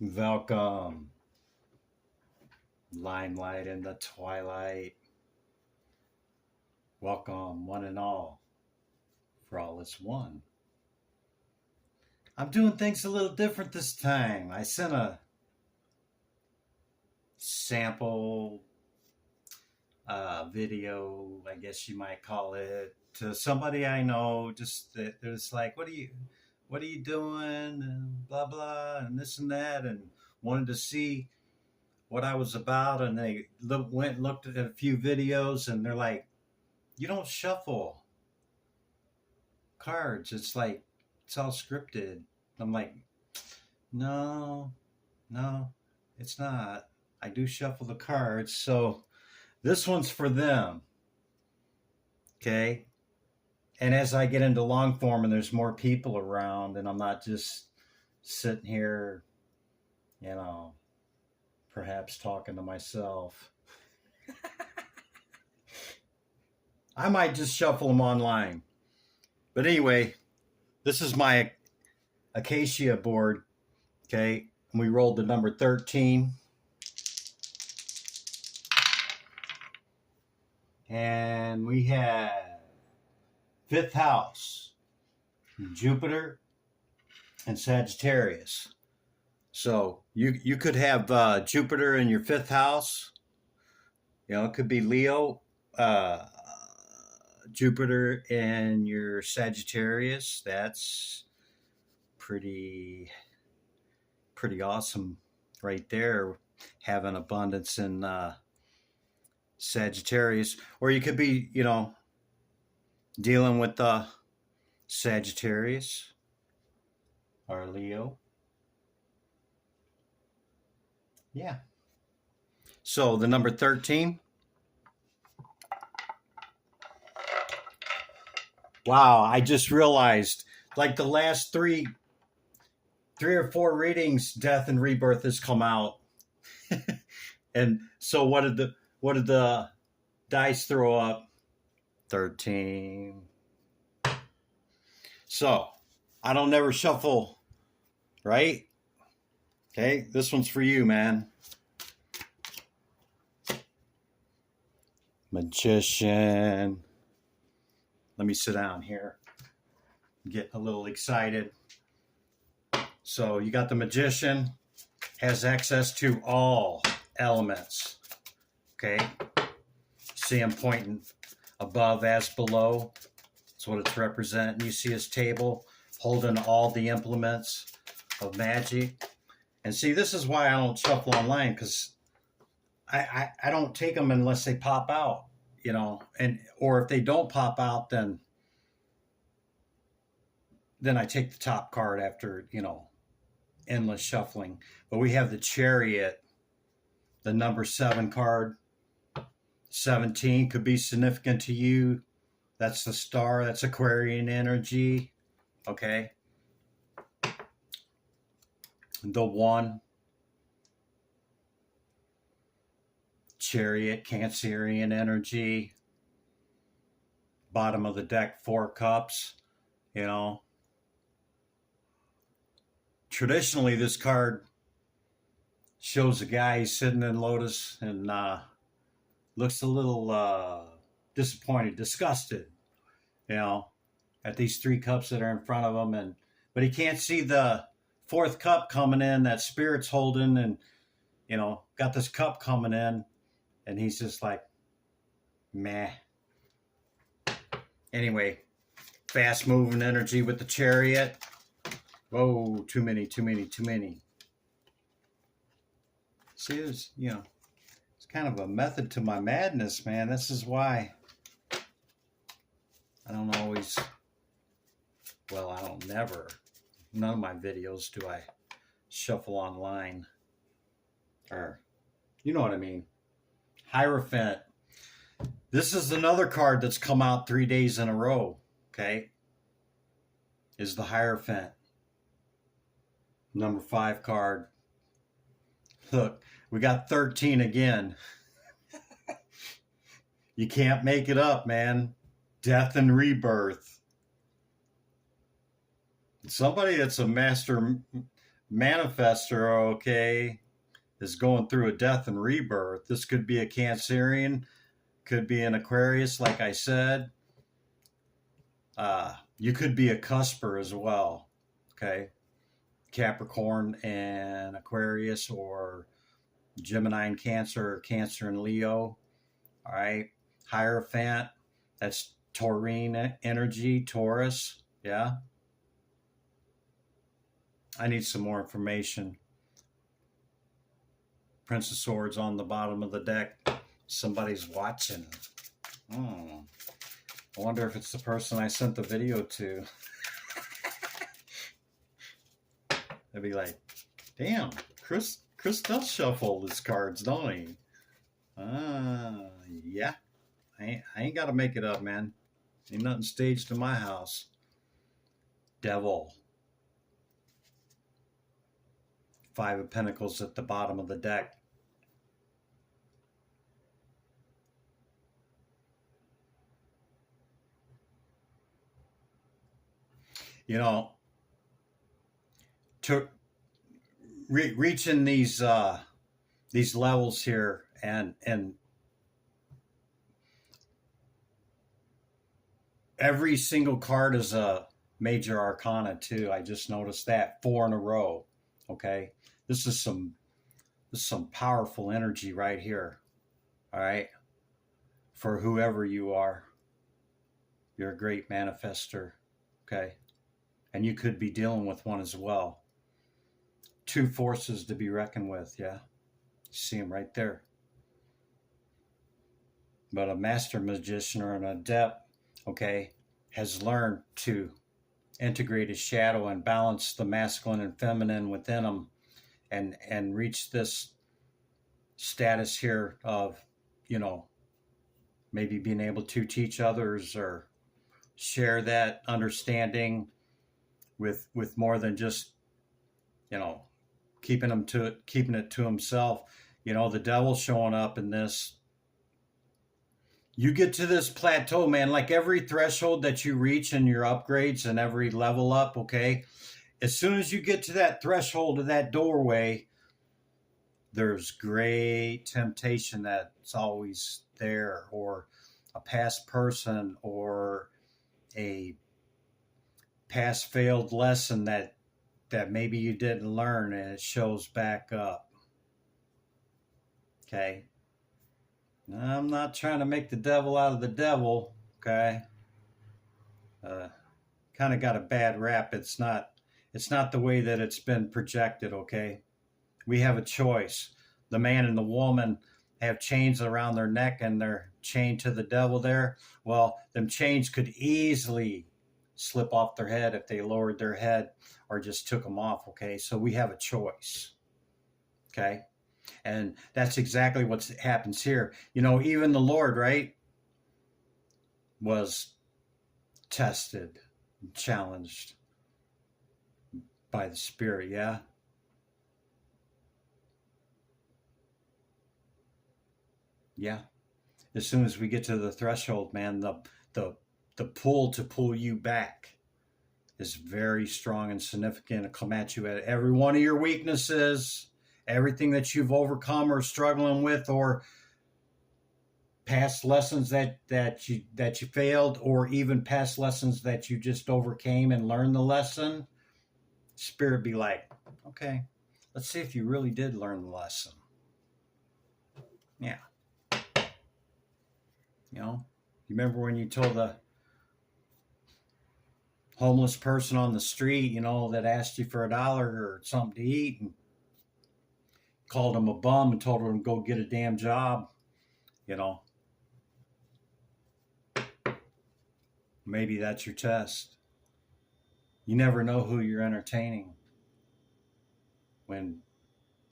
Welcome, limelight in the twilight. Welcome, one and all, for all is one. I'm doing things a little different this time. I sent a sample video, I guess you might call it, to somebody I know. Just that there's like, what are you doing, and blah blah, and this and that, and wanted to see what I was about, and they went and looked at a few videos, and they're like, "You don't shuffle cards. It's like it's all scripted." I'm like, "No, no, it's not. I do shuffle the cards, so this one's for them." Okay. And as I get into long form and there's more people around, and I'm not just sitting here, you know, perhaps talking to myself, I might just shuffle them online. But anyway, this is my acacia board. Okay. And we rolled the number 13. And we have fifth house, Jupiter and Sagittarius. So you could have Jupiter in your fifth house. You know, it could be Leo, Jupiter in your Sagittarius. That's pretty awesome right there. Having abundance in Sagittarius. Or you could be, dealing with Sagittarius or Leo. Yeah. So the number 13. Wow, I just realized, like, the last three or four readings, Death and Rebirth has come out. And so what did the dice throw up? 13. So I don't never shuffle, right? Okay, this one's for you, man. Magician. Let me sit down here. Get a little excited. So you got the Magician, has access to all elements. Okay. See him pointing above as below. That's what it's representing. You see his table holding all the implements of magic. And see, this is why I don't shuffle online, because I don't take them unless they pop out, or if they don't pop out, then I take the top card after, endless shuffling. But we have the Chariot, the number 7 card. 17 could be significant to you. That's the star. That's Aquarian energy. Okay. The 1. Chariot, Cancerian energy. Bottom of the deck, 4 cups. Traditionally, this card shows a guy sitting in lotus and looks a little disappointed, disgusted, at these 3 cups that are in front of him, but he can't see the 4th cup coming in that Spirit's holding, and got this cup coming in, and he's just like, meh. Anyway, fast moving energy with the Chariot. Whoa, too many. See, there's, it's kind of a method to my madness, man. This is why I don't always, none of my videos do I shuffle online. Or, you know what I mean. Hierophant. This is another card that's come out 3 days in a row, okay? Is the Hierophant. Number 5 card. Look, we got 13 again. You can't make it up, man. Death and Rebirth. Somebody that's a master manifester, okay, is going through a death and rebirth. This could be a Cancerian, could be an Aquarius, like I said. You could be a cusper as well, okay? Capricorn and Aquarius, or Gemini and Cancer, or Cancer and Leo. All right. Hierophant, that's taurine energy, Taurus. Yeah. I need some more information. Prince of Swords on the bottom of the deck. Somebody's watching. I wonder if it's the person I sent the video to. They'd be like, damn, Chris does shuffle his cards, don't he? Yeah. I ain't got to make it up, man. Ain't nothing staged in my house. Devil. 5 of Pentacles at the bottom of the deck. You know, to reaching these levels here, and every single card is a major arcana too. I just noticed that 4 in a row. Okay, this is some powerful energy right here. All right, for whoever you are, you're a great manifester. Okay, and you could be dealing with one as well. 2 forces to be reckoned with. Yeah, you see them right there. But a master magician or an adept, okay, has learned to integrate his shadow and balance the masculine and feminine within him, and reach this status here of, you know, maybe being able to teach others or share that understanding with more than just, you know, keeping it to himself. You know, the devil's showing up in this. You get to this plateau, man, like every threshold that you reach in your upgrades and every level up, okay? As soon as you get to that threshold of that doorway, there's great temptation that's always there, or a past person, or a past failed lesson that maybe you didn't learn, and it shows back up. Okay? Now, I'm not trying to make the devil out of the devil, okay? Kind of got a bad rap. It's not the way that it's been projected, okay? We have a choice. The man and the woman have chains around their neck and they're chained to the devil there. Well, them chains could easily slip off their head if they lowered their head or just took them off, okay? So we have a choice, okay? And that's exactly what happens here. You know, even the Lord, right, was tested, challenged by the Spirit, yeah? Yeah. As soon as we get to the threshold, man, the pull to pull you back is very strong and significant. It'll come at you at every one of your weaknesses, everything that you've overcome or struggling with, or past lessons that you failed, or even past lessons that you just overcame and learned the lesson. Spirit be like, okay, let's see if you really did learn the lesson. Yeah. You know, you remember when you told the homeless person on the street, you know, that asked you for $1 or something to eat, and called him a bum and told him to go get a damn job, you know? Maybe that's your test. You never know who you're entertaining when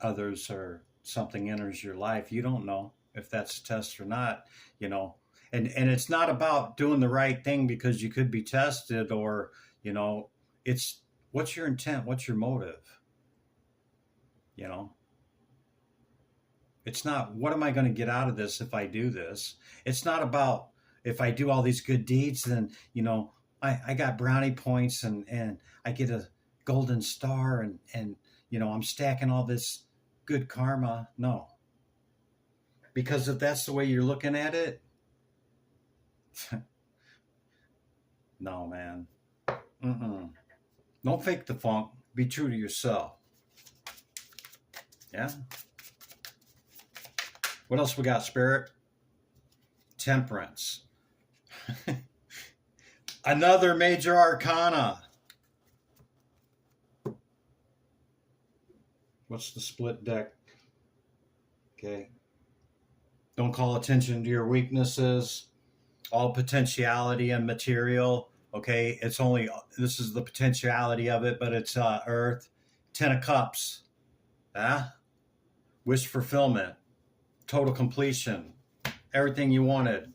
others or something enters your life. You don't know if that's a test or not, you know. And it's not about doing the right thing because you could be tested, or, you know, it's what's your intent, what's your motive, you know. It's not, what am I going to get out of this if I do this? It's not about, if I do all these good deeds, then, you know, I got brownie points and I get a golden star, and you know, I'm stacking all this good karma. No. Because if that's the way you're looking at it, no, man. Mm-mm. Don't fake the funk. Be true to yourself. Yeah. What else we got, Spirit? Temperance. Another major arcana. What's the split deck? Okay. Don't call attention to your weaknesses. All potentiality and material. Okay. It's only, this is the potentiality of it, but it's Earth. 10 of Cups. Wish fulfillment. Total completion. Everything you wanted.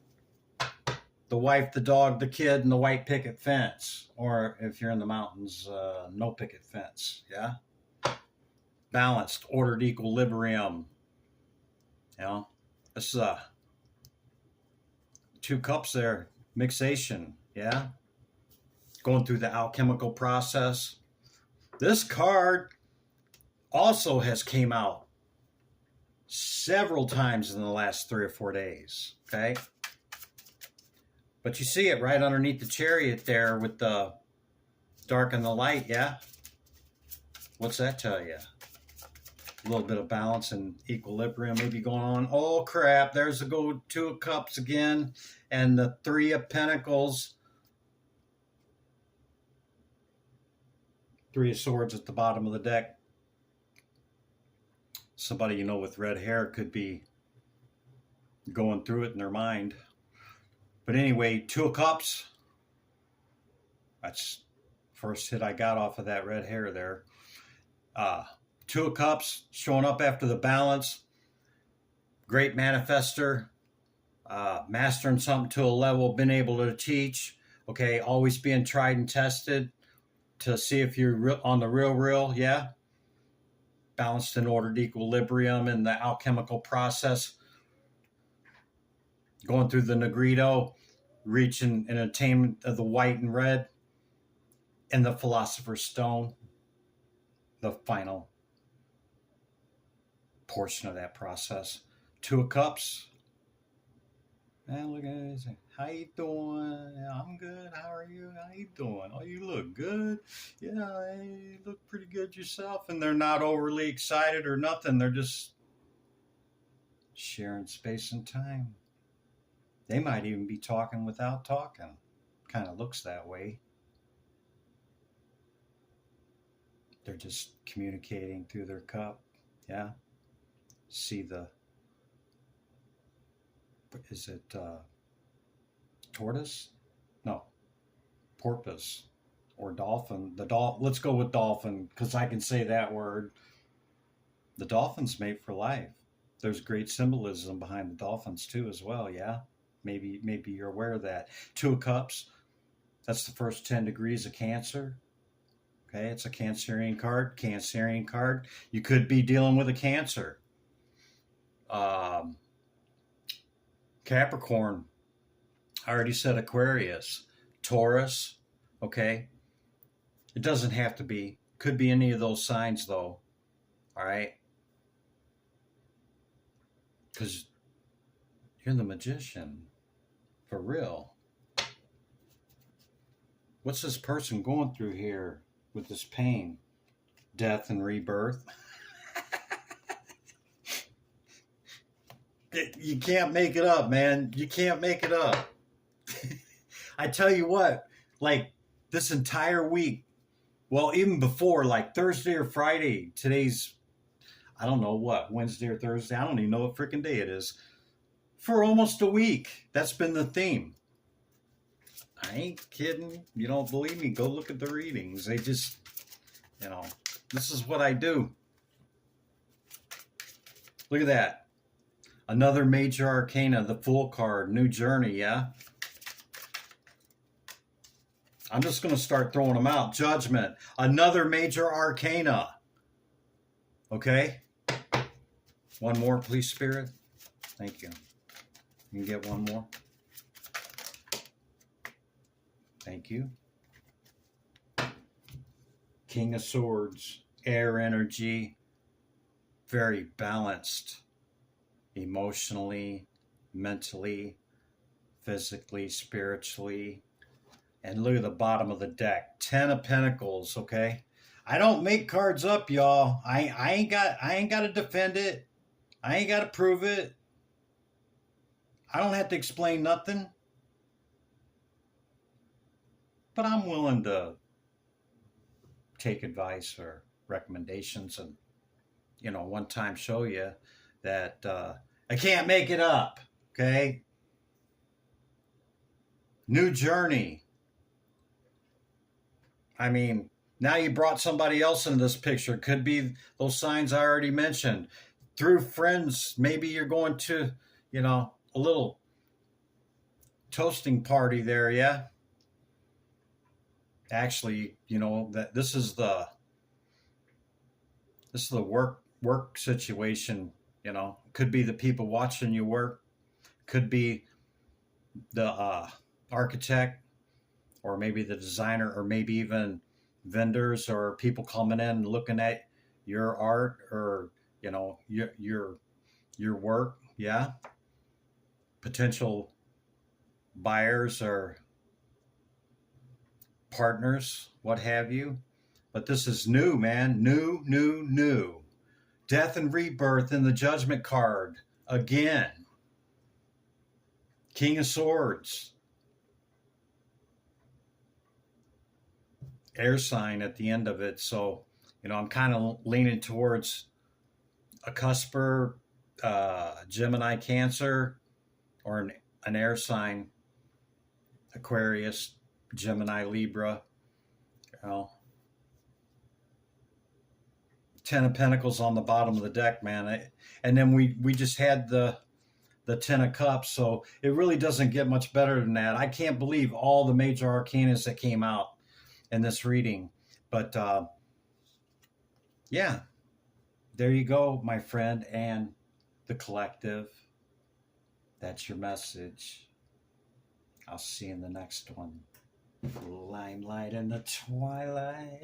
The wife, the dog, the kid, and the white picket fence. Or if you're in the mountains, no picket fence. Yeah. Balanced, ordered equilibrium. You know, this is 2 cups there. Mixation. Yeah. Going through the alchemical process. This card also has came out several times in the last 3 or 4 days. Okay. But you see it right underneath the chariot there with the dark and the light. Yeah. What's that tell you? A little bit of balance and equilibrium maybe going on. Oh, crap. There's the 2 of Cups again. And the 3 of Pentacles. 3 of Swords at the bottom of the deck. Somebody you know with red hair could be going through it in their mind. But anyway, 2 of Cups. That's first hit I got off of that red hair there. 2 of Cups showing up after the balance. Great manifester. Mastering something to a level, been able to teach. Okay, always being tried and tested to see if you're on the real. Yeah. Balanced and ordered equilibrium in the alchemical process. Going through the Negrito, reaching an attainment of the white and red, and the Philosopher's Stone, the final portion of that process. 2 of Cups. And look at it. How you doing? Yeah, I'm good. How are you? How you doing? Oh, you look good. Yeah, you look pretty good yourself. And they're not overly excited or nothing. They're just sharing space and time. They might even be talking without talking. Kind of looks that way. They're just communicating through their cup. Yeah. See the, is it tortoise? No. Porpoise or dolphin. Let's go with dolphin because I can say that word. The dolphin's mate for life. There's great symbolism behind the dolphins too as well. Yeah. Maybe you're aware of that. 2 of Cups. That's the first 10 degrees of Cancer. Okay, it's a Cancerian card. Cancerian card. You could be dealing with a Cancer. Capricorn. I already said Aquarius. Taurus. Okay. It doesn't have to be. Could be any of those signs though. All right. Because you're the Magician. For real. What's this person going through here with this pain? Death and rebirth. You can't make it up, man. You can't make it up. I tell you what, like this entire week, well, even before, like Thursday or Friday, today's, I don't know what, Wednesday or Thursday, I don't even know what freaking day it is. For almost a week, that's been the theme. I ain't kidding. You don't believe me? Go look at the readings. They just, you know, this is what I do. Look at that. Another major arcana, the Fool card, new journey, yeah? I'm just going to start throwing them out. Judgment, another major arcana. Okay? One more, please, Spirit. Thank you. You can get one more. Thank you. King of Swords. air energy, very balanced emotionally, mentally, physically, spiritually. And look at the bottom of the deck. 10 of Pentacles, okay? I don't make cards up, y'all. I ain't got to defend it. I ain't got to prove it. I don't have to explain nothing. But I'm willing to take advice or recommendations and, one time show you that I can't make it up, okay? New journey. I mean, now you brought somebody else into this picture. Could be those signs I already mentioned. Through friends, maybe you're going to, a little toasting party there, yeah? Actually, that this is the work situation, Could be the people watching you work. Could be the architect, or maybe the designer, or maybe even vendors or people coming in and looking at your art, or your work. Yeah, potential buyers or partners, what have you. But this is new, man. New. Death and rebirth in the Judgment card again. King of Swords. Air sign at the end of it. So, I'm kind of leaning towards a cusper, Gemini, Cancer, or an air sign, Aquarius, Gemini, Libra. 10 of Pentacles on the bottom of the deck, man. And then we just had the 10 of Cups, so it really doesn't get much better than that. I can't believe all the major arcanas that came out in this reading. But yeah, there you go, my friend and the collective. That's your message. I'll see you in the next one. Limelight in the twilight.